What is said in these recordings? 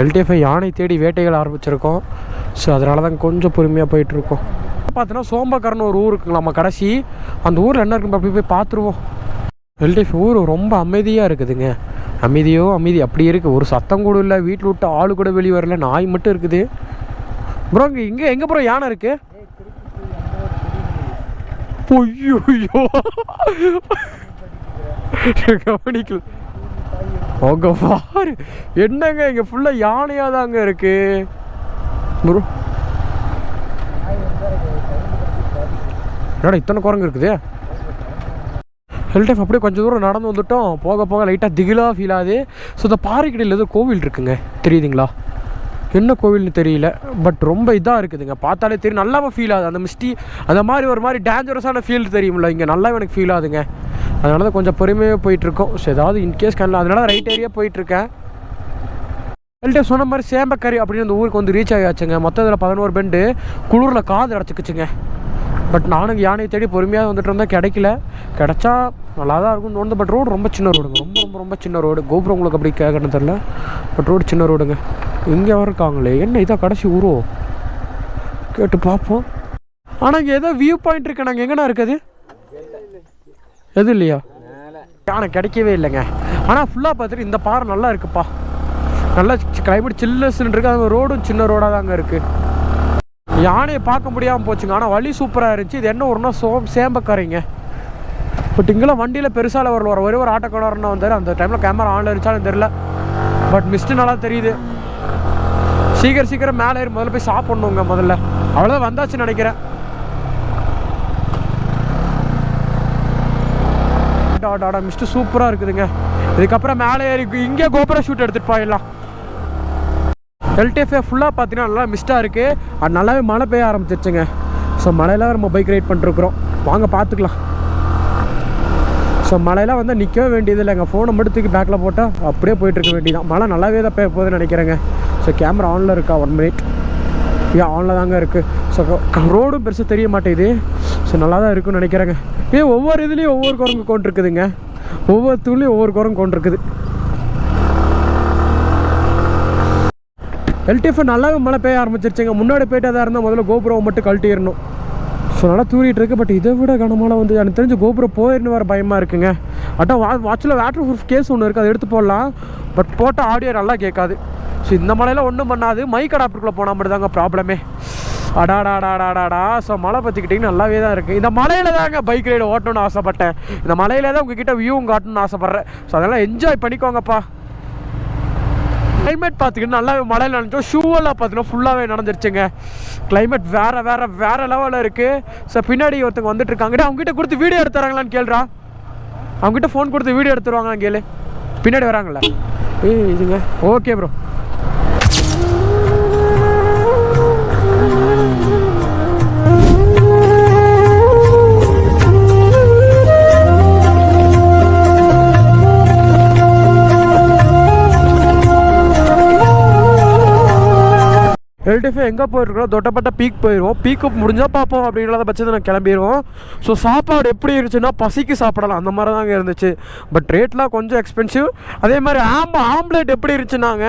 LTF யானை தேடி வேட்டைகள் ஆரம்பிச்சிருக்கோம். ஸோ அதனால தான் கொஞ்சம் பொறுமையாக போயிட்டுருக்கோம். பார்த்தோன்னா சோம்பக்கரன்னு ஒரு ஊர் இருக்குங்களா, நம்ம கடைசி அந்த ஊரில் என்ன இருக்குன்னு அப்படி போய் பார்த்துருவோம். LTF ஊர் ரொம்ப அமைதியாக இருக்குதுங்க. அமைதியோ அமைதி அப்படி இருக்குது. ஒரு சத்தம் கூட இல்லை, வீட்டில் விட்டு ஆள் கூட வெளியே வரல, நாய் மட்டும் இருக்குது. ப்ரோ இங்கே எங்கே ப்ரோ யானை இருக்குது? ஐயோ கவனிக்கல. உங்க பாரு என்னங்க இங்கே ஃபுல்லாக யானையாக தாங்க இருக்கு ப்ரோ. என்னடா இத்தனை குரங்கு இருக்குது? LTF அப்படியே கொஞ்சம் தூரம் நடந்து வந்துட்டோம். போக போக லைட்டாக திகிலாக ஃபீல் ஆகுது. ஸோ இந்த பாறைக்கடியில் ஏதோ கோவில் இருக்குங்க, தெரியுதுங்களா? என்ன கோவில்னு தெரியல, பட் ரொம்ப இதாக இருக்குதுங்க. பார்த்தாலே தெரியும், நல்லாவே ஃபீல் ஆகுது. அந்த மிஸ்டி அந்த மாதிரி ஒரு மாதிரி டேஞ்சரஸான ஃபீல் தெரியுமில்ல, இங்கே நல்லாவே எனக்கு ஃபீல் ஆகுதுங்க. அதனால தான் கொஞ்சம் பொறுமையாக போயிட்டுருக்கோம். ஸோ ஏதாவது இன்கேஸ் கண்ணல, அதனால ரைட் ஏரியா போயிட்டுருக்கேன். LTF சொன்ன மாதிரி சேம்பக்கரை அப்படின்னு அந்த ஊருக்கு வந்து ரீச் ஆகியாச்சுங்க. மொத்தத்தில் 11 பெண்டு. குளிரில் காது அடைச்சிக்கிச்சுங்க. பட் நானும் யானையை தேடி பொறுமையாக வந்துட்டு இருந்தால் கிடைக்கல. கிடச்சா நல்லா தான் இருக்கும்னு தோணுது. பட் ரோடு ரொம்ப சின்ன ரோடுங்க, ரொம்ப ரொம்ப ரொம்ப சின்ன ரோடு. கோபுரம் உங்களுக்கு அப்படி கேட்கணும்னு தெரில, பட் ரோடு சின்ன ரோடுங்க. இங்கே இருக்காங்களே, என்ன இதான் கடைசி ஊரோ? கேட்டு பார்ப்போம். ஆனால் இங்கே ஏதோ வியூ பாயிண்ட் இருக்கு. நாங்கள் எங்கண்ணா இருக்குது? எது இல்லையா? யானை கிடைக்கவே இல்லைங்க. ஆனால் ஃபுல்லாக பார்த்துட்டு இந்த பாறை நல்லா இருக்குப்பா. நல்லா கிளைமேட் சில்லுன்னு இருக்குது. அது ரோடும் சின்ன ரோடாக தாங்க இருக்குது. யானையை பார்க்க முடியாமல் போச்சுங்க. ஆனால் வழி சூப்பராக இருந்துச்சு. இது என்ன ஒருனா சேம்பக்கரைங்க. பட் இங்கெல்லாம் வண்டியில் பெருசாக ஒரே ஒரு ஆட்டோக்காரன்னா வந்தார். அந்த டைமில் கேமரா ஆனில் இருந்துச்சாலும் தெரில, பட் மிஸ்ட்டு நல்லா தெரியுது. சீக்கிரம் மேலே ஏறி முதல்ல போய் சாப்பிட்ணுங்க. முதல்ல அவ்வளோதான் வந்தாச்சுன்னு நினைக்கிறேன். மிஸ்ட்டு சூப்பராக இருக்குதுங்க. இதுக்கப்புறம் மேலே ஏறி இங்கே கோபுர ஷூட் எடுத்துகிட்டு போயிடலாம். LTF ஃபுல்லாக பார்த்தீங்கன்னா நல்லா மிஸ்ட்டாக இருக்குது. அது நல்லாவே மழை பெய்ய ஆரம்பிச்சிருச்சுங்க. ஸோ மழையெல்லாம் நம்ம பைக் ரைட் பண்ணிருக்குறோம். வாங்க பார்த்துக்கலாம். ஸோ மழையெல்லாம் வந்து நிற்கவே வேண்டியது இல்லைங்க. ஃபோனை மட்டும் தூக்கி பேக்கில் போட்டால் அப்படியே போயிட்டுருக்க வேண்டியதான். மழை நல்லாவே தான் போகுதுன்னு நினைக்கிறேங்க. ஸோ கேமரா ஆனில் இருக்கா? 1 மினிட். ஆனில் தாங்க இருக்குது. ஸோ ரோடும் பெருசாக தெரிய மாட்டேங்குது. ஸோ நல்லா தான் இருக்குன்னு நினைக்கிறேங்க. ஒவ்வொரு இதுலேயும் ஒவ்வொரு குரங்கு கொண்டிருக்குதுங்க. ஒவ்வொரு தூள்லேயும் ஒவ்வொரு குரங்கு கொண்டிருக்குது. LTF நல்லாவே மழை பெய்ய ஆரம்பிச்சிருச்சுங்க. முன்னாடி போய்ட்டு தான் இருந்தால் முதல்ல கோபுரம் மட்டும் கழட்டிடணும். ஸோ நல்லா தூரிட்டு இருக்கு. பட் இதை விட கனமழை வந்து எனக்கு தெரிஞ்சு கோபுரம் போயிருந்து வர பயமாக இருக்குங்க. அட்டா வாட்சில் வாட்டர் ப்ரூஃப் கேஸ் ஒன்று இருக்குது, அதை எடுத்து போடலாம். பட் போட்டால் ஆடியோ நல்லா கேட்காது. ஸோ இந்த மழையில் ஒன்றும் பண்ணாது. மைக் அடாப்டருக்குள்ளே போனால் மட்டும் தாங்க ப்ராப்ளமே. அடாடாடாடாடாடா. ஸோ மழை பற்றிக்கிட்டிங்கன்னா நல்லாவே தான் இருக்குது. இந்த மலையில் தாங்க பைக் ரைடு ஓட்டணும்னு ஆசைப்பட்டேன். இந்த மலையில் தான் உங்ககிட்ட வியூவும் காட்டணும்னு ஆசைப்பட்றேன். ஸோ அதெல்லாம் என்ஜாய் பண்ணிக்கோங்கப்பா. கிளைமேட் பார்த்துக்கிட்டு நல்லா மழையில் நினச்சோம். ஷூவெல்லாம் பார்த்தீங்கன்னா ஃபுல்லாகவே நடந்துருச்சுங்க. கிளைமேட் வேறு லெவலில் இருக்குது. ஸோ பின்னாடி ஒருத்தங்க வந்துட்டு இருக்காங்க. அவங்ககிட்ட கொடுத்து வீடியோ எடுத்துறாங்களான்னு கேள்றா. அவங்ககிட்ட ஃபோன் கொடுத்து வீடியோ எடுத்துருவாங்களான்னு கேளு. பின்னாடி வராங்களே. இதுங்க ஓகே ப்ரோ. LTF எங்கே போயிருக்கோம்? தொட்டப்பட்ட பீக் போயிடுவோம். பீக்கு முடிஞ்சால் பார்ப்போம் அப்படின்றத பட்சத்தை நான் கிளம்பிடுவோம். ஸோ சாப்பாடு எப்படி இருந்துச்சுன்னா பசிக்கு சாப்பிடலாம் அந்த மாதிரி தாங்க இருந்துச்சு. பட் ரேட்லாம் கொஞ்சம் எக்ஸ்பென்சிவ். அதே மாதிரி ஆம்லேட் எப்படி இருந்துச்சுன்னாங்க,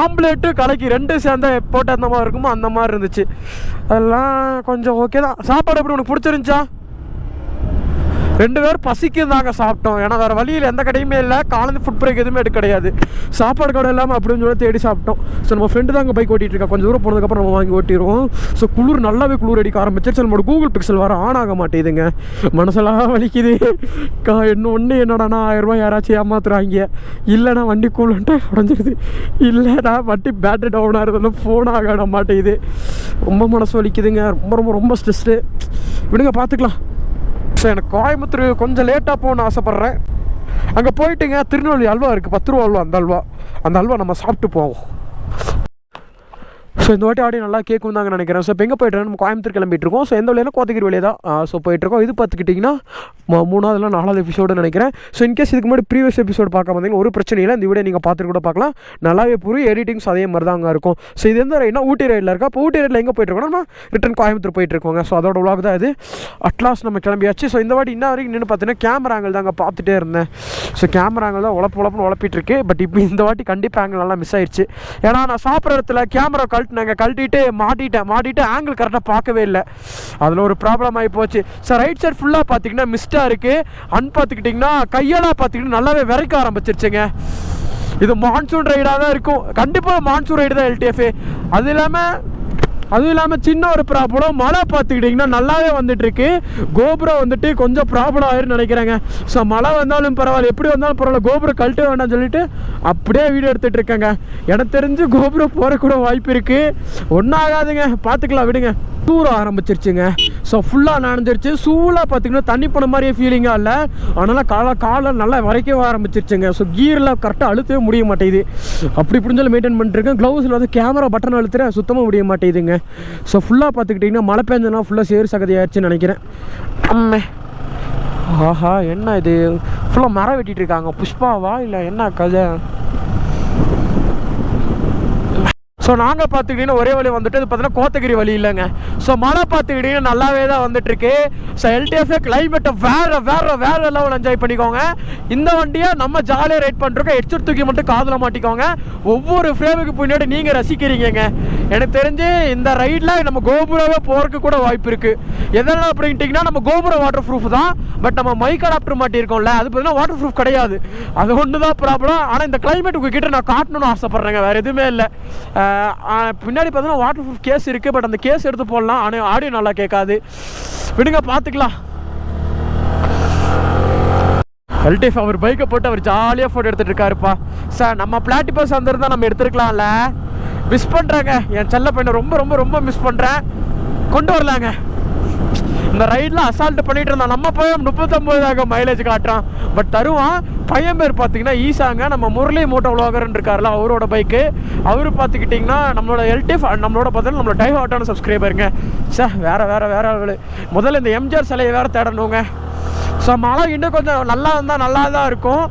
ஆம்லேட்டு கலைக்கு 2 சேர்ந்தா போட்டு அந்த மாதிரி இருக்குமோ அந்த மாதிரி இருந்துச்சு. அதெல்லாம் கொஞ்சம் ஓகே தான். சாப்பாடு எப்படி உனக்கு பிடிச்சிருந்துச்சா? 2 பேர் பசிக்கு தாங்க சாப்பிட்டோம். ஏன்னா வேறு வழியில் எந்த கடையுமே இல்லை. காலேஜ் ஃபுட் பிரேக் எதுவுமே எடுக்க கிடையாது. சாப்பாடு கடை இல்லாமல் அப்படின்னு சொல்லி தேடி சாப்பிட்டோம். ஸோ நம்ம ஃப்ரெண்டு தாங்க பைக் ஓட்டிகிட்டு இருக்கா. கொஞ்சம் தூரம் போனதுக்கப்புறம் நம்ம வாங்கி ஓட்டிடுவோம். ஸோ நல்லாவே குளிர் அடிக்க ஆரம்பிச்சிருச்சு. நம்மளோட கூகுள் பிக்சல் வர ஆன் ஆக மாட்டேதுங்க. மனசெல்லாம் வலிக்குது. என்னடானா 1000 ரூபாய் யாராச்சும் ஏமாத்துறாங்க. இல்லைனா வண்டி கூலன்ட்டு உடஞ்சிருது. இல்லைனா வண்டி பேட்டரி டவுன் ஆகிறதுல ஃபோன் ஆக மாட்டேங்குது. ரொம்ப மனசு வலிக்குதுங்க. ரொம்ப ரொம்ப ரொம்ப ஸ்ட்ரெஸ்ஸு. விடுங்க பார்த்துக்கலாம். ஸோ எனக்கு கோயம்புத்தூர் கொஞ்சம் லேட்டாக போகணுன்னு ஆசைப்பட்றேன். அங்கே போயிட்டுங்க திருநெல்வேலி அல்வா இருக்குது, 10 ரூபா அல்வா. அந்த அல்வா நம்ம சாப்பிட்டு போவோம். ஸோ இந்த வாட்டி ஆடியோ நல்லா கேட்கும் தாங்க நினைக்கிறேன். ஸோ இப்போ எங்கே போய்ட்டு நம்ம கோயம்புத்தூர் கிளம்பிட்டு இருக்கோம். ஸோ எந்த வழியாக கோத்தகிரி வழியாக தான் ஸோ போயிட்டுருக்கோம். இது பார்த்துக்கிட்டிங்கன்னா 3வது இல்லை 4வது எபிசோடு நினைக்கிறேன். ஸோ இன்கேஸ் இதுக்கு முன்னாடி ப்ரீவியஸ் எபிசோடு பார்க்க வந்தீங்கன்னா ஒரு பிரச்சனை இல்லை, இந்த வீடியோ நீங்கள் பார்த்துட்டு கூட பார்க்கலாம். நல்லாவே புரியும், எடிட்டிங்ஸ் அதே மாதிரி தான் அங்கே இருக்கும். ஸோ இது எந்த ரைட்னா ஊட்டி ரைடில் இருக்கா. இப்போ ஊட்டி ரைடில் எங்கே போயிட்டுருக்கோம், நம்ம ரிட்டன் கோயம்புத்தூர் போயிட்டுருக்கோங்க. ஸோ அதோட vlog தான் இது. அட்லாஸ்ட் நம்ம கிளம்பியாச்சு. ஸோ இந்த வாட்டி இன்ன வரைக்கும் நின்று பார்த்தீங்கன்னா கேமரா ஆங்கிள் தாங்க பார்த்துட்டே இருந்தேன். ஸோ கேமரா ஆங்கிள் தான் உழப்புன்னு உழப்பிட்டு இருக்கு. பட் இப்போ இந்த வாட்டி கண்டிப்பாக ஆங்கிள் நல்லா மிஸ் ஆயிடுச்சு. ஏன்னா நான் சாப்பிட்ற இடத்துல கேமரா கழட்டிட்டு மாட்டிட்டு ஆங்கிள் கரெக்டாக பார்க்கவே இல்லை. அதில் ஒரு ப்ராப்ளம் ஆகி போச்சு. சார் ரைட் சைட் ஃபுல்லாக பார்த்தீங்கன்னா மிஸ்டாக இருக்குது. பார்த்துக்கிட்டிங்கன்னா கையெல்லாம் பார்த்துக்கிட்டு நல்லாவே விரைக்க ஆரம்பிச்சிருச்சுங்க. இது மான்சூன் ரைடாக தான் இருக்கும், கண்டிப்பாக மான்சூன் ரைடு தான் எல்டிஎஃப். அதுவும் இல்லாமல் சின்ன ஒரு ப்ராப்ளம், மழை பார்த்துக்கிட்டிங்கன்னா நல்லாவே வந்துட்டுருக்கு. கோபுரம் வந்துட்டு கொஞ்சம் ப்ராப்ளம் ஆயிருன்னு நினைக்கிறேங்க. ஸோ மழை வந்தாலும் பரவாயில்ல, எப்படி வந்தாலும் பரவாயில்ல, கோபுரம் கழட்ட வேண்டாம்னு சொல்லிட்டு அப்படியே வீடியோ எடுத்துகிட்டு இருக்கேங்க. எனக்கு தெரிஞ்சு கோபுரம் போகிறக்கூட வாய்ப்பு இருக்குது. ஒன்றும் ஆகாதுங்க, பார்த்துக்கலாம் விடுங்க. தூர ஆரம்பிச்சிருச்சுங்க. ஸோ ஃபுல்லாக நனைஞ்சிருச்சு. சூலாக பார்த்திங்கன்னா தண்ணி போன மாதிரியே ஃபீலிங்காக இல்லை. அதனால் காலை நல்லா வரைக்கவே ஆரம்பிச்சிருச்சுங்க. ஸோ கீரில் கரெக்டாக அழுத்தவே முடிய மாட்டேங்குது. அப்படி சொல்லி மெயின்டைன் பண்ணிட்டுருக்கேன். க்ளவுஸில் வந்து கேமரா பட்டன் அழுத்துற சுத்தமாக முடிய மாட்டேங்குதுங்க. ஸோ ஃபுல்லாக பார்த்துக்கிட்டிங்கன்னா மழை பெஞ்சனா ஃபுல்லாக சேறு சகதியாகிடுச்சுன்னு நினைக்கிறேன். அம்மே ஆஹா, என்ன இது ஃபுல்லாக மரம் வெட்டிகிட்டு இருக்காங்க. புஷ்பாவா இல்லை என்ன கதை? ஸோ நாங்கள் பார்த்துக்கிட்டிங்கன்னா ஒரே வழி வந்துட்டு இது பார்த்தீங்கன்னா கோத்தகிரி வழி இல்லைங்க. ஸோ மழை பார்த்துக்கிட்டிங்கன்னா நல்லாவே தான் வந்துட்டுருக்கு. ஸோ எல்டிஎஃப்ஏ கிளைமேட்டை வேறு லெவல் என்ஜாய் பண்ணிக்கோங்க. இந்த வண்டியை நம்ம ஜாலியாக ரைட் பண்ணிருக்கோம். ஹெட்செட் தூக்கி மட்டும் காதில் மாட்டிக்கோங்க. ஒவ்வொரு ஃப்ரேமுக்கு பின்னாடி நீங்கள் ரசிக்கிறீங்க. எனக்கு தெரிஞ்சு இந்த ரைடில் நம்ம கோபுரவே போகிறதுக்கு கூட வாய்ப்பு இருக்குது. எதனால் அப்படின்ட்டிங்கன்னா நம்ம கோபுரம் வாட்டர் ப்ரூஃப் தான். பட் நம்ம மைக் அடாப்டர் மாட்டியிருக்கோம்ல, அது பார்த்தீங்கன்னா வாட்டர் ப்ரூஃப் கிடையாது. அது ஒன்று தான் ப்ராப்ளம். ஆனால் இந்த கிளைமேட் உங்ககிட்ட நான் காட்டணும்னு ஆசைப்பட்றேங்க, வேறு எதுவுமே இல்லை. பின்னாடி பார்த்தீங்கன்னா வாட்டர் ப்ரூஃப் கேஸ் இருக்குது. பட் அந்த கேஸ் எடுத்து போடலாம், ஆனால் ஆடியோ நல்லா கேட்காது. விடுங்க, பார்த்துக்கலாம். எல்டிஎஃப் அவர் பைக்கை போட்டு அவர் ஜாலியாக ஃபோட்டோ எடுத்துகிட்டு இருக்காருப்பா. சார் நம்ம பிளாட்டிபஸ் வந்திருந்தால் நம்ம எடுத்துருக்கலாம்ல. மிஸ் பண்ணுறேங்க, என் செல்ல பையனை ரொம்ப மிஸ் பண்ணுறேன். கொண்டு வரலாங்க. இந்த ரைடில் அசால்ட்டு பண்ணிகிட்டு இருந்தான். நம்ம பையன் 39 மைலேஜ் காட்டுறான். பட் தருவான். பையன் பேர் பார்த்திங்கன்னா ஈசாங்க. நம்ம முரளி மோட்டோ விளாகர்ன்னு இருக்கார்ல, அவரோட பைக்கு. அவர் பார்த்துக்கிட்டிங்கன்னா நம்மளோட எல்டிஎஃப் நம்மளோட பார்த்தீங்கன்னா நம்மளோட டை ஹாட்டான சப்ஸ்கிரைபருங்க. சார் வேறு முதல்ல இந்த எம்ஜிஆர் சிலையை வேறு தேடணுங்க. ஸோ மழை இன்னும் கொஞ்சம் நல்லா இருந்தால் நல்லா தான் இருக்கும்.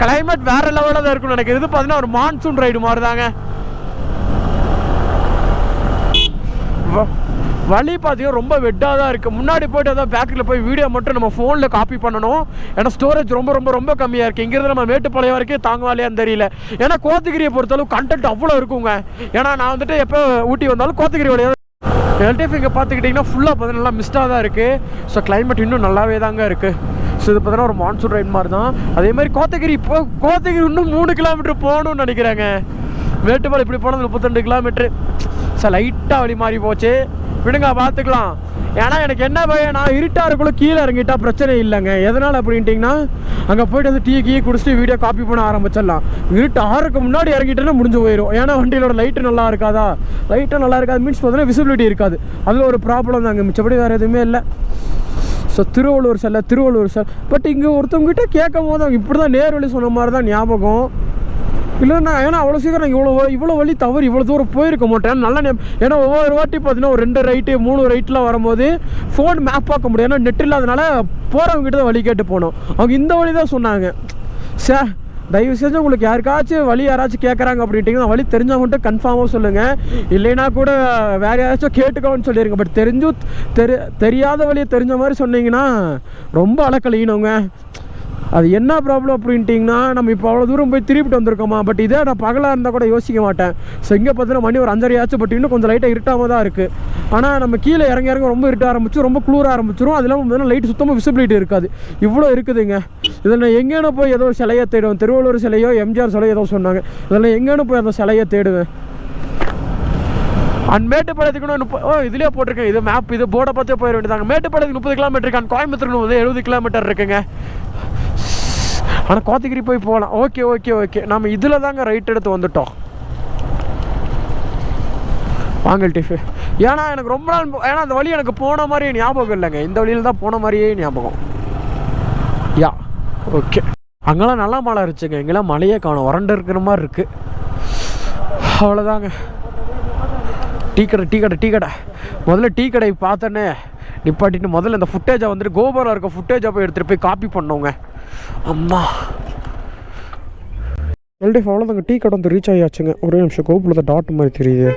கிளைமேட் வேறு லெவலில் தான் இருக்கும்னு நினைக்கிறேன். இது பார்த்தீங்கன்னா ஒரு மான்சூன் ரைடு மாதிரி தாங்க. வழி பார்த்தீங்கன்னா ரொம்ப வெட்டாக தான் இருக்குது. முன்னாடி போய்ட்டு அதான் பேக்கில் போய் வீடியோ மட்டும் நம்ம ஃபோனில் காப்பி பண்ணணும். ஏன்னா ஸ்டோரேஜ் ரொம்ப கம்மியாக இருக்குது. இங்கேருந்து நம்ம மேட்டுப்பாளையம் வரைக்கும் தாங்குவாலையான்னு தெரியல. ஏன்னா கோத்தகிரியை பொறுத்தளவு கண்டென்ட் அவ்வளோ இருக்குங்க. ஏன்னா நான் வந்துட்டு எப்போ ஊட்டி வந்தாலும் கோத்தகிரி வழியாக எல்டிஎஃப் இங்கே பார்த்துக்கிட்டிங்கன்னா ஃபுல்லாக பார்த்தீங்கன்னா நல்லா மிஸ்டாக தான் இருக்குது. ஸோ கிளைமேட் இன்னும் நல்லாவே தாங்க இருக்குது. ஸோ இது பார்த்தீங்கன்னா ஒரு மான்சூன் ரைட் மாதிரி தான். அதே மாதிரி கோத்தகிரி இன்னும் 3 கிலோமீட்டர் போகணும்னு நினைக்கிறாங்க. மேட்டுப்பாளையம் இப்படி போனது 32 கிலோமீட்ரு. ஸோ லைட்டாக வழி மாறி போச்சு. விடுங்க, பார்த்துக்கலாம். ஏன்னா எனக்கு என்ன பயம், நான் இருட்டாக இருக்குள்ள கீழே இறங்கிட்டா பிரச்சனை இல்லைங்க. எதனால் அப்படின்ட்டிங்கன்னா அங்கே போய்ட்டு வந்து டீ குடிச்சிட்டு வீடியோ காப்பி பண்ண ஆரம்பிச்சிடலாம். இருட்டு 6க்கு முன்னாடி இறங்கிட்டேன்னா முடிஞ்சு போயிடும். ஏன்னா வண்டியோட லைட்டு நல்லா இருக்காது. மீன்ஸ் பார்த்தீங்கன்னா விசிபிலிட்டி இருக்காது. அதில் ஒரு ப்ராப்ளம் தாங்க. மிச்சப்படி வேறு எதுவுமே இல்லை. ஸோ திருவள்ளூர் செல்ல பட் இங்கே ஒருத்தவங்ககிட்ட கேட்கும் போது அவங்க இப்படி தான் நேர் வழி சொன்ன மாதிரி தான் ஞாபகம். இல்லைண்ணா, ஏன்னா அவ்வளோ சீக்கிரம் நான் இவ்வளோ வழி தவறு இவ்வளோ தூரம் போயிருக்க மாட்டேன். நல்லா ஏன்னா ஒவ்வொரு வாட்டி பார்த்தீங்கன்னா ஒரு 2 ரைட்டு 3 ரைட்டில் வரும்போது ஃபோன் மேப் பார்க்க முடியும். ஏன்னா நெட் இல்லாதனால போகிறவங்ககிட்ட தான் வழி கேட்டு போனோம். அவங்க இந்த வழி தான் சொன்னாங்க. சார் தயவு செஞ்சு உங்களுக்கு யாராச்சும் கேட்குறாங்க அப்படின்ட்டிங்கன்னா வழி தெரிஞ்சால் மட்டும் கன்ஃபார்மாக சொல்லுங்கள். இல்லைன்னா கூட வேறு யாராச்சும் கேட்டுக்கோன்னு சொல்லிடுங்க. பட் தெரியாத வழியை தெரிஞ்ச மாதிரி சொன்னீங்கன்னா ரொம்ப அலக்கழியணுங்க. அது என்ன ப்ராப்ளம் அப்படின்ட்டிங்கன்னா நம்ம இப்போ அவ்வளோ தூரம் போய் திருப்பிட்டு வந்திருக்கோமா. பட் இதே நான் பகலாக இருந்தால் கூட யோசிக்க மாட்டேன். ஸோ இங்கே பார்த்தீங்கன்னா மணி ஒரு 5:30 ஆச்சு. பட் இன்னும் கொஞ்சம் லைட்டாக இருட்டாமல் தான் இருக்குது. ஆனால் நம்ம கீழே இறங்க ரொம்ப இருட்ட ஆரம்பிச்சு ரொம்ப குளிர ஆரம்பிச்சிடும். அது இல்லாமல் பார்த்தீங்கன்னா லைட் சுத்தமாக விசிபிலிட்டி இருக்காது. இவ்வளோ இருக்குதுங்க. இதில் நான் எங்கேனு போய் ஏதோ சிலையை தேடுவேன். திருவள்ளூர் சிலையோ எம்ஜிஆர் சிலையோ ஏதோ சொன்னாங்க. இதில் எங்கேனு போய் அந்த சிலையை தேடுவேன். மேட்டுப்பாளையத்துக்கு இதுலேயே போட்டிருக்கேன். இது மேப் இது போர்டை பார்த்தே போயிட வேண்டியதாங்க. மேட்டுப்பாளையத்துக்கு 30 கிலோமீட்டர் இருக்கான். கோயம்புத்தூருக்கு 70 கிலோமீட்டர் இருக்குங்க. ஆனால் கோத்தகிரி போய் போகலாம். ஓகே நம்ம இதில் தாங்க ரைட் எடுத்து வந்துட்டோம். வாங்கல் டிஃபு. ஏன்னா எனக்கு ரொம்ப நாள் ஏன்னா அந்த வழி எனக்கு போன மாதிரியே ஞாபகம் இல்லைங்க. இந்த வழியில் தான் போன மாதிரியே ஞாபகம். ஓகே. அங்கெல்லாம் நல்லா மழை இருந்துச்சுங்க. இங்கெல்லாம் மழையே காணும். வறண்டு இருக்கிற மாதிரி இருக்குது. அவ்வளோதாங்க. டீ கடை முதல்ல டீ கடை பார்த்தோன்னே நிப்பாட்டிட்டு முதல்ல இந்த ஃபுட்டேஜை வந்துட்டு கோபுரம் இருக்க ஃபுட்டேஜை போய் எடுத்துகிட்டு போய் காப்பி பண்ணோங்க. அம்மா எல்டிஎஃப் அவ்வளோதாங்க. டீ கடை வந்து ரீச் ஆகியாச்சுங்க. ஒரே நிமிஷம் கோபுரத்தை டாட் மாதிரி தெரியுது.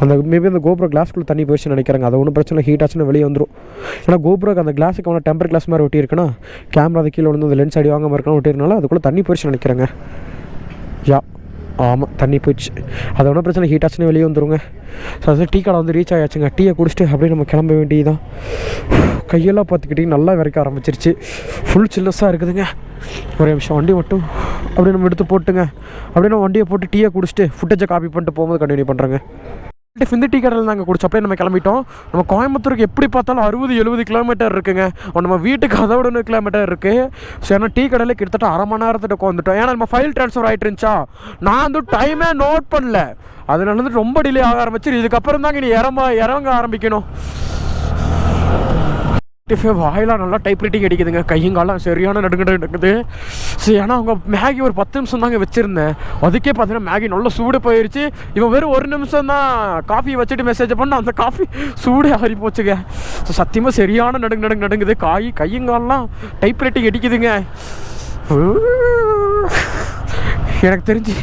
அந்த மேபி அந்த கோபுரம் கிளாஸ்க்குள்ளே தண்ணி போயிடுச்சுன்னு நினைக்கிறாங்க. அது ஒன்றும் பிரச்சனை, ஹீட் ஆச்சுன்னு வெளியே வந்துடும். ஏன்னா கோபுரம் அந்த கிளாஸுக்கு அவனை டெம்பர் கிளாஸ் மாதிரி ஒட்டி இருக்குன்னா கேமரா அது கீழே வந்து அந்த லென்ஸ் அடி வாங்காமல் இருக்கணும் ஒட்டிருக்கனால அதுக்குள்ளே தண்ணி போயிடுச்சுன்னு நினைக்கிறேங்க. யா ஆமாம், தண்ணி போயிடுச்சு. அது ஒன்றும் பிரச்சனை, ஹீட் ஆச்சுன்னு வெளியே வந்துடுங்க. ஸோ அது டீ கடை வந்து ரீச் ஆகியாச்சுங்க. டீயை குடிச்சிட்டு அப்படியே நம்ம கிளம்ப வேண்டியதுதான். கையெல்லாம் பார்த்துக்கிட்டிங்கன்னா நல்லா விரைக்க ஆரம்பிச்சிருச்சு. ஃபுல் சில்லஸாக இருக்குதுங்க. ஒரே நிமிஷம் வண்டி மட்டும் அப்படியே நம்ம எடுத்து போட்டுங்க. அப்படியே நம்ம வண்டியை போட்டு டீயை குடிச்சிட்டு ஃபுட்டேஜை காப்பி பண்ணிட்டு போகும்போது கண்டினியூ பண்ணுறேங்க. இந்த டீ கடையில் நாங்கள் குடிச்ச அப்படியே நம்ம கிளம்பிட்டோம். நம்ம கோயம்புத்தூருக்கு எப்படி பார்த்தாலும் 60-70 கிலோமீட்டர் இருக்குங்க. நம்ம வீட்டுக்கு அதோட 1 கிலோமீட்டர் இருக்குது. ஸோ ஏன்னா டீ கடையில் கிட்டத்தட்ட அரை மணி நேரத்துக்கு உட்காந்துட்டோம். ஏன்னா நம்ம ஃபைல் ட்ரான்ஸ்ஃபர் ஆகிட்டு இருந்துச்சா, நான் வந்து டைமே நோட் பண்ணல. அதனால வந்து ரொம்ப டிலே ஆக ஆரம்பிச்சு. இதுக்கப்புறம் தாங்க நீ இறங்க ஆரம்பிக்கணும். வாயிலாம் நல்லா டைப் ரைட்டிங் அடிக்குதுங்க. கையங்காலம் சரியான நடுக்குது. சரி, ஏன்னா அவங்க மேகி ஒரு 10 நிமிஷம் தாங்க வச்சுருந்தேன். அதுக்கே பார்த்தீங்கன்னா மேகி நல்லா சூடு போயிடுச்சு. இவன் வெறும் 1 நிமிஷம் தான் காஃபி வச்சுட்டு மெசேஜ் பண்ண அந்த காஃபி சூடே ஆறி போச்சுங்க. ஸோ சத்தியமாக சரியான நடுங்குது. கையங்காலெலாம் டைப் ரைட்டிங் அடிக்குதுங்க. எனக்கு தெரிஞ்சு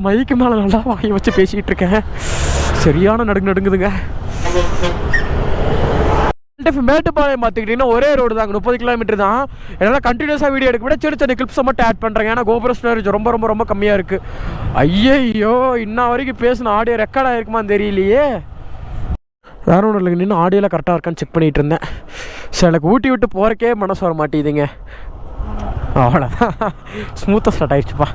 மைக்கு மேலே நல்லா வாங்கி வச்சு பேசிக்கிட்டு இருக்கேன். சரியான நடுங்குதுங்க. மேட்டுப்பாளையம் பார்த்துக்கிட்டிங்கன்னா ஒரே ரோடு தாங்க, 30 கிலோமீட்டர் தான். என்னால் கண்டினியூஸாக வீடியோ எடுக்க விட சின்ன கிளிப்ஸை மட்டும் ஆட் பண்ணுறேங்க. ஏன்னா கோபுர ஸ்டோரேஜ் ரொம்ப கம்மியாக இருக்குது. ஐயோ இன்ன வரைக்கும் பேசின ஆடியோ ரெக்கார்ட் ஆகிருக்குமான்னு தெரியலையே. வேற ஒன்றும் இல்லைங்க, நின்று ஆடியோலாம் கரெக்டாக இருக்கான்னு செக் பண்ணிகிட்டு இருந்தேன். ஸோ எனக்கு ஊட்டி விட்டு போகிறக்கே மனசு வர மாட்டேங்குதுங்க. அவ்வளோதான், ஸ்மூத்தாக ஸ்டார்ட் ஆகிடுச்சுப்பா.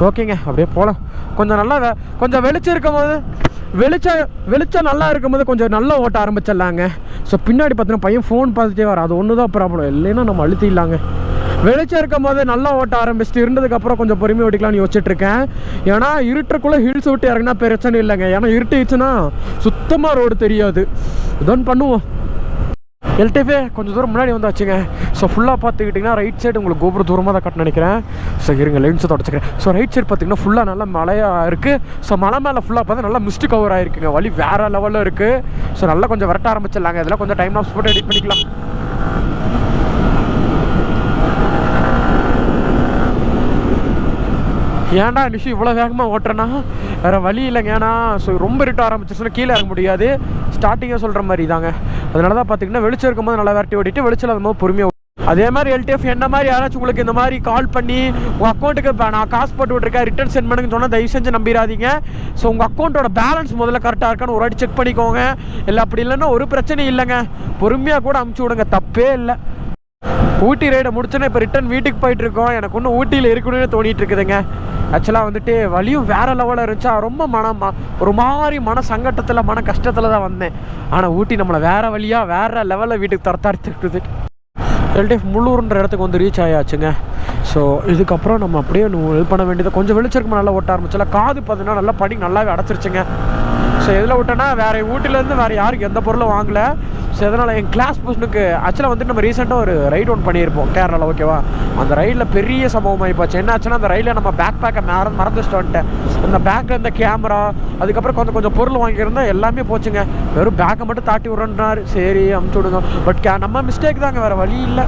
ஓகேங்க, அப்படியே போகலாம். கொஞ்சம் நல்லா கொஞ்சம் வெளிச்சம் இருக்கும் போது வெளிச்சம் நல்லா இருக்கும்போது கொஞ்சம் நல்லா ஓட்ட ஆரம்பிச்சிடலாங்க. ஸோ பின்னாடி பார்த்தீங்கன்னா பையன் ஃபோன் பார்த்துட்டே வர, அது ஒன்று தான் ப்ராப்ளம். இல்லைன்னா நம்ம அழுத்திடலாங்க. வெளிச்சம் இருக்கும் போது நல்லா ஓட்ட ஆரம்பிச்சுட்டு இருந்ததுக்கப்புறம் கொஞ்சம் பொறுமையாக ஓட்டிக்கலாம்னு யோசிச்சுட்டு இருக்கேன். ஏன்னா இருட்டுக்குள்ளே ஹில்ஸ் விட்டு இறங்கினா பிரச்சனை இல்லைங்க. ஏன்னா இருட்டுச்சுன்னா சுத்தமாக ரோடு தெரியாது. இதோன்னு பண்ணுவோம். எல்டிவே கொஞ்சம் தூரம் முன்னாடி வந்தாச்சுங்க. ஸோ ஃபுல்லாக பார்த்துக்கிட்டிங்கன்னா ரைட் சைடு உங்களுக்கு கோபுரம் தூரமாக தான் கட்ட நினைக்கிறேன். ஸோ இருங்க லென்ஸை தொடச்சிக்கிறேன். ஸோ ரைட் சைடு பார்த்திங்கன்னா ஃபுல்லாக நல்லா மழையாக இருக்குது. ஸோ மலை மேலே ஃபுல்லாக பார்த்தா நல்லா மிஸ்ட் கவர் ஆகிருக்குங்க. வழி வேறு லெவலில் இருக்குது. ஸோ நல்லா கொஞ்சம் விரட்ட ஆரம்பிச்சிடலாங்க. இதெல்லாம் கொஞ்சம் டைம் லாப்ஸ் போட்டு எடிட் பண்ணிக்கலாம். ஏன்டா நிஷு இவ்வளோ வேகமாக ஓட்டுறேன்னா வேறு வழி இல்லைங்க. ஏன்னா ஸோ ரொம்ப இருட்ட ஆரம்பிச்சிருச்சுன்னா கீழே இறங்க முடியாது. ஸ்டார்டிங்காக சொல்கிற மாதிரி தாங்க. அதனால தான் பார்த்திங்கன்னா வெளிச்சம் இருக்கும்போது நல்லா விரட்டி ஓட்டிட்டு வெளிச்சம் இல்லாத பொறுமையாக. அதே மாதிரி எல்டிஎஃப் என்ன மாதிரி யாராச்சும் உங்களுக்கு இந்த மாதிரி கால் பண்ணி உங்கள் அக்கௌண்ட்டுக்கு நான் காசு போட்டு விட்ருக்கேன் ரிட்டர்ன் சென்ட் பண்ணுங்கன்னு சொன்னால் தயவு செஞ்சு நம்பிடாதீங்க. ஸோ உங்கள் அக்கௌண்ட்டோட பேலன்ஸ் முதல்ல கரெக்டாக இருக்கான்னு ஒரு வாட்டி செக் பண்ணிக்கோங்க. இல்லை அப்படி இல்லைன்னா ஒரு பிரச்சனையும் இல்லைங்க, பொறுமையாக கூட அமுச்சு விடுங்க, தப்பே இல்லை. ஊட்டி ரைடை முடிச்சோன்னா இப்போ ரிட்டன் வீட்டுக்கு போயிட்டுருக்கோம். எனக்கு ஒன்றும் ஊட்டியில் இருக்கணும்னு தோணிட்டு இருக்குதுங்க. ஆக்சுவலாக வந்துட்டு வலியும் வேறு லெவலில் இருந்துச்சா, ரொம்ப ஒரு மாதிரி மன சங்கட்டத்தில் மன கஷ்டத்தில் தான் வந்தேன். ஆனால் ஊட்டி நம்மளை வேறு வழியாக வேறு லெவலில் வீட்டுக்கு தரத்தாரித்துக்குது. எல்டிஎஃப் முள்ளூர்ன்ற இடத்துக்கு வந்து ரீச் ஆயாச்சுங்க. ஸோ இதுக்கப்புறம் நம்ம அப்படியே ஹெல்ப் பண்ண வேண்டியது. கொஞ்சம் வெளிச்சிருக்குமா நல்லா ஓட்ட ஆரம்பிச்சல. காது பார்த்தீங்கன்னா நல்லா பனி நல்லாவே அடைச்சிருச்சுங்க. ஸோ எதில் விட்டோன்னா வேறு ஊட்டிலேருந்து வேறு யாருக்கு எந்த பொருளும் வாங்கலை. ஸோ அதனால் என் கிளாஸ் பர்சனுக்கு ஆக்சுவலாக வந்துட்டு நம்ம ரீசெண்டாக ஒரு ரைடு ஒன்று பண்ணியிருப்போம் கேரளாவில், ஓகேவா. அந்த ரைடில் பெரிய சம்பவம் ஆகிப்போச்சு. என்ன ஆச்சுன்னா அந்த ரைடில் நம்ம பேக்கை மறந்துச்சுட்டு வந்துட்டேன். அந்த பேக்கில் இருந்த கேமரா அதுக்கப்புறம் கொஞ்சம் பொருள் வாங்கியிருந்தால் எல்லாமே போச்சுங்க. வெறும் பேக்கை மட்டும் தாட்டி விட்றேன்றாரு. சரி அமுச்சு விடுங்க. பட் நம்ம மிஸ்டேக் தாங்க, வேறு வழி இல்லை.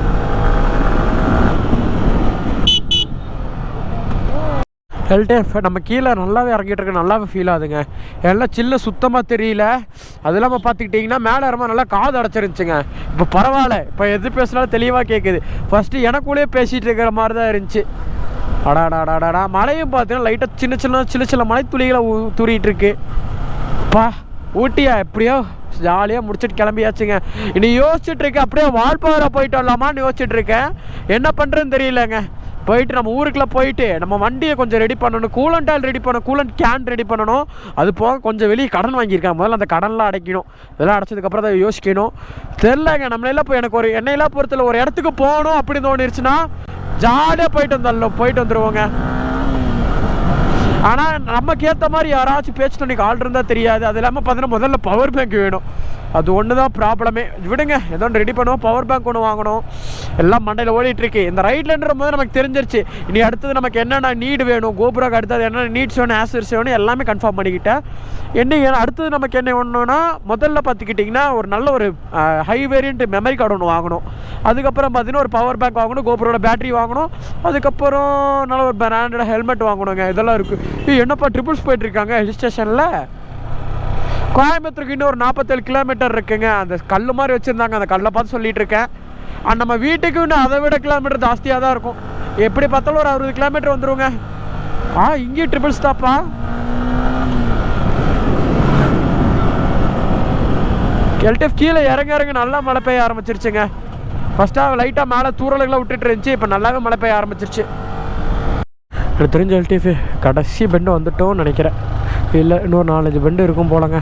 எல்டிஎஃப் நம்ம கீழே நல்லாவே இறங்கிட்டு இருக்கு, நல்லாவே ஃபீல் ஆகுதுங்க. எல்லாம் சில்ல சுத்தமாக தெரியல. அது இல்லாமல் பார்த்துக்கிட்டிங்கன்னா மேலே ரொம்ப நல்லா காது அடைச்சிருந்துச்சுங்க. இப்போ பரவாயில்ல, இப்போ எது பேசினாலும் தெளிவாக கேட்குது. ஃபஸ்ட்டு எனக்குள்ளே பேசிகிட்டு இருக்கிற மாதிரி தான் இருந்துச்சு. அடாடாடாடா மழையும் பார்த்தீங்கன்னா லைட்டாக சின்ன மழை துளிகளை தூரிகிட்டு இருக்கு. பா ஊட்டியா எப்படியோ ஜாலியாக முடிச்சுட்டு கிளம்பியாச்சுங்க. இனி யோசிச்சுட்டு இருக்கேன் அப்படியே வால்பாறை போயிட்டு வரலாமான்னு யோசிச்சுட்டு இருக்கேன். என்ன பண்ணுறதுன்னு தெரியலங்க. போயிட்டு நம்ம ஊருக்குள்ளே போயிட்டு நம்ம வண்டியை கொஞ்சம் ரெடி பண்ணணும். கூலண்ட் ஆயில் ரெடி பண்ணணும், கூலண்ட் கேன் ரெடி பண்ணணும். அது போக கொஞ்சம் வெளியே கடன் வாங்கியிருக்காங்க. முதல்ல அந்த கடன்லாம் அடைக்கணும். இதெல்லாம் அடைச்சதுக்கப்புறம் தான் யோசிக்கணும். தெரிலங்க. நம்மளெல்லாம் இப்போ எனக்கு ஒரு என்னையெல்லாம் பொறுத்தல ஒரு இடத்துக்கு போகணும் அப்படின்னு தோணிருச்சுன்னா ஜாலியாக போயிட்டு வந்துடுவோங்க. ஆனால் நமக்கு ஏற்ற மாதிரி யாராச்சும் பேச்சு துணைக்கு ஆள் இருந்தால் தெரியாது. அது இல்லாமல் பார்த்தீங்கன்னா முதல்ல பவர் பேங்க் வேணும். அது ஒன்று தான் ப்ராப்ளமே. விடுங்க, ஏதோ ஒன்று ரெடி பண்ணுவோம். பவர் பேங்க் ஒன்று வாங்கணும். எல்லாம் மண்டையில் ஓடிட்டுருக்கு. இந்த ரைட்லன்ற போது நமக்கு தெரிஞ்சிருச்சு இனி அடுத்தது நமக்கு என்னென்ன நீடு வேணும், கோபுராக்கு அடுத்தது என்னென்ன நீட்ஸ் வேணும், ஆசர்ஸ் வேணும், எல்லாமே கன்ஃபார்ம் பண்ணிக்கிட்டேன். என்ன அடுத்தது நமக்கு என்ன ஒன்றுனா, முதல்ல பார்த்துக்கிட்டிங்கன்னா ஒரு நல்ல ஒரு ஹை வேரியண்ட் மெமரி கார்டு ஒன்று வாங்கணும். அதுக்கப்புறம் பார்த்தீங்கன்னா ஒரு பவர் பேங்க் வாங்கணும், கோபுரோட பேட்டரி வாங்கணும். அதுக்கப்புறம் நல்ல ஒரு பிராண்டட் ஹெல்மெட் வாங்கணுங்க. இதெல்லாம் இருக்குது. என்னப்பா ட்ரிபிள்ஸ் போயிட்டுருக்காங்க ஹில் ஸ்டேஷனில். கோயம்புத்தூருக்கு இன்னும் ஒரு 47 கிலோமீட்டர் இருக்குங்க. அந்த கல் மாதிரி வச்சுருந்தாங்க, அந்த கல்லை பார்த்து சொல்லிகிட்டு இருக்கேன். நம்ம வீட்டுக்கு இன்னும் அதை விட கிலோமீட்டர் ஜாஸ்தியாக தான் இருக்கும். எப்படி பார்த்தாலும் ஒரு 60 கிலோமீட்டர் வந்துடுங்க. இங்கேயும் ட்ரிபிள் ஸ்டாப்பா? எல்டிஎஃப் கீழே இறங்க நல்லா மழை பெய்ய ஆரம்பிச்சிருச்சுங்க. ஃபஸ்ட்டாக லைட்டாக மேலே தூரலுக்குலாம் விட்டுட்டு இருந்துச்சு, இப்போ நல்லாவே மழை பெய்ய ஆரம்பிச்சிருச்சு. எனக்கு தெரிஞ்ச எல்டிஎஃப் கடைசி பெண்டு வந்துட்டோம்னு நினைக்கிறேன். இல்லை இன்னொரு 4-5 பெண்டு இருக்கும் போலங்க.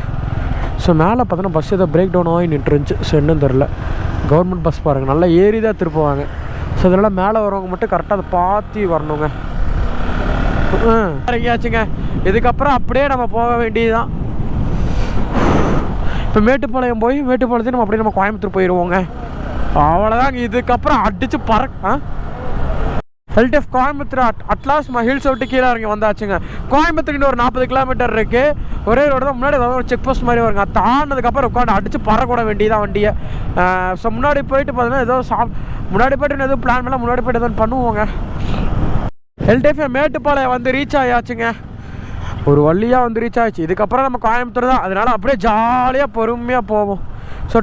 ஸோ மேலே பார்த்தோன்னா பஸ் ஏதோ பிரேக் டவுன் ஆகி நின்றுருந்துச்சு. ஸோ என்னன்னு தெரில. கவர்மெண்ட் பஸ் பாருங்கள், நல்லா ஏறி தான் திருப்புவாங்க. ஸோ அதனால் மேலே வரவங்க மட்டும் கரெக்டாக அதை பார்த்து வரணுங்க. இறங்கியாச்சுங்க. இதுக்கப்புறம் அப்படியே நம்ம போக வேண்டியது தான். இப்போ மேட்டுப்பாளையம் போய் மேட்டுப்பாளையத்தையும் நம்ம அப்படியே நம்ம கோயம்புத்தூர் போயிடுவோங்க. அவ்வளோதாங்க. இதுக்கப்புறம் அடித்து எல்டிஎஃப் கோயம்புத்தூர் அட்லாஸ்ட் ஹில்ஸ் விட்டு கீழே இறங்கி வந்தாச்சுங்க. கோயம்புத்தூருக்கு ஒரு 40 கிலோமீட்டர் இருக்குது. ஒரே ரோடு தான். முன்னாடி ஒரு செக் போஸ்ட் மாதிரி வருங்க. தாண்டினதுக்கப்புறம் உட்காந்து அடித்து பறக்கூட வேண்டியதான் வண்டியை. ஸோ முன்னாடி போயிட்டு பார்த்தீங்கன்னா ஏதோ முன்னாடி போய்ட்டு எதுவும் பிளான் பண்ணலாம், முன்னாடி போய்ட்டு எதுவும் பண்ணுவோங்க. எல்டிஎஃப் மேட்டுப்பாளையம் வந்து ரீச் ஆயாச்சுங்க. ஒரு வழியாக வந்து ரீச் ஆகிடுச்சு. இதுக்கப்புறம் நம்ம கோயம்புத்தூர் தான். அதனால அப்படியே ஜாலியாக பொறுமையாக போவோம். ஸோ